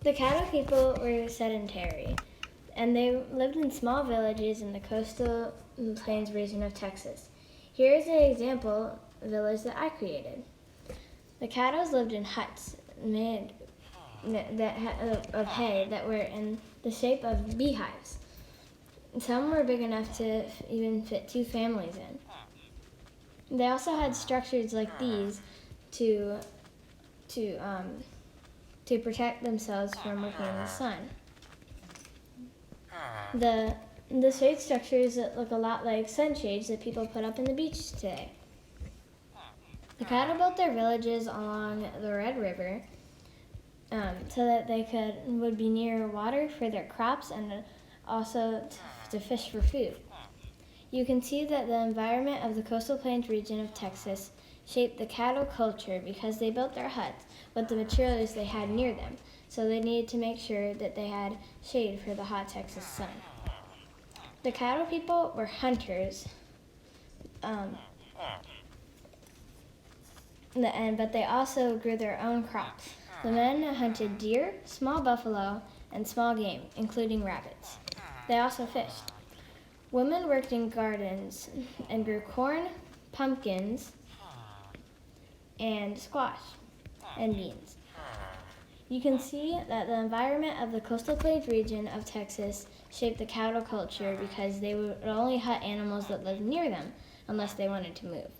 The Caddo people were sedentary, and they lived in small villages in the coastal plains region of Texas. Here is an example village that I created. The Caddos lived in huts made of hay that were in the shape of beehives. Some were big enough to even fit 2 families in. They also had structures like these to protect themselves from working in the sun. The shade structures that look a lot like sunshades that people put up in the beach today. The Caddo built their villages along the Red River so that they would be near water for their crops and also to fish for food. You can see that the environment of the coastal plains region of Texas shaped the Caddo culture because they built their huts with the materials they had near them, so they needed to make sure that they had shade for the hot Texas sun. The Caddo people were hunters, but they also grew their own crops. The men hunted deer, small buffalo, and small game, including rabbits. They also fished. Women worked in gardens and grew corn, pumpkins, and squash, and beans. You can see that the environment of the coastal plains region of Texas shaped the Caddo culture because they would only hunt animals that lived near them unless they wanted to move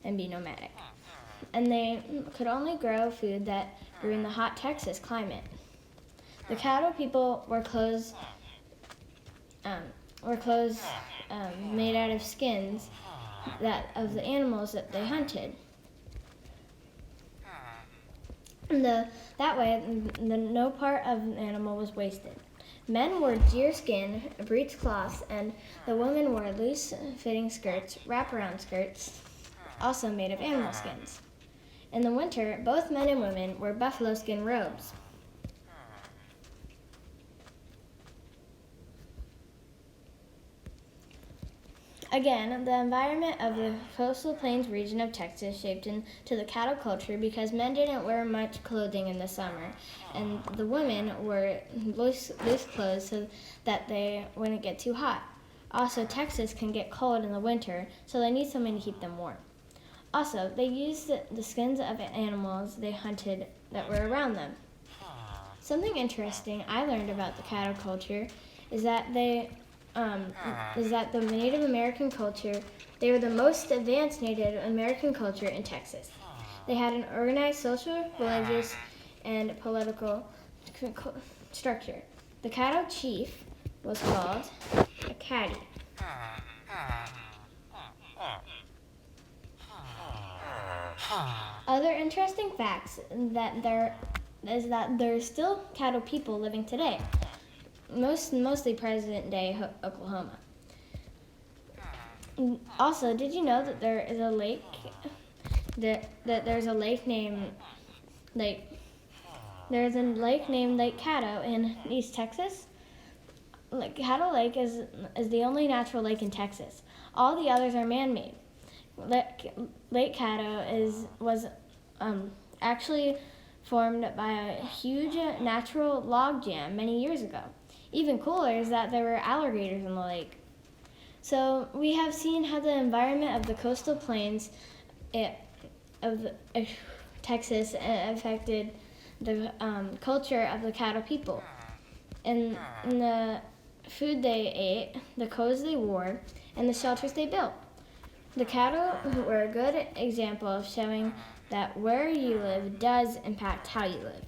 and be nomadic. And they could only grow food that grew in the hot Texas climate. The Caddo people wore clothes made out of skins of the animals that they hunted. That way, no part of an animal was wasted. Men wore deer skin, breech cloths, and the women wore loose-fitting skirts, wraparound skirts, also made of animal skins. In the winter, both men and women wore buffalo skin robes. Again, the environment of the coastal plains region of Texas shaped into the Caddo culture because men didn't wear much clothing in the summer, and the women wore loose clothes so that they wouldn't get too hot. Also, Texas can get cold in the winter, so they need something to keep them warm. Also, they used the skins of animals they hunted that were around them. Something interesting I learned about the Caddo culture is that the Native American culture, they were the most advanced Native American culture in Texas. They had an organized social, religious, and political structure. The Caddo chief was called a caddy. Other interesting facts that there are still Caddo people living today. Mostly present-day Oklahoma. Also, did you know that there is a lake? There's a lake named Lake Caddo in East Texas. Caddo Lake is the only natural lake in Texas. All the others are man-made. Lake Caddo was actually formed by a huge natural log jam many years ago. Even cooler is that there were alligators in the lake. So we have seen how the environment of the coastal plains of Texas affected the culture of the Caddo people. And the food they ate, the clothes they wore, and the shelters they built. The Caddo were a good example of showing that where you live does impact how you live.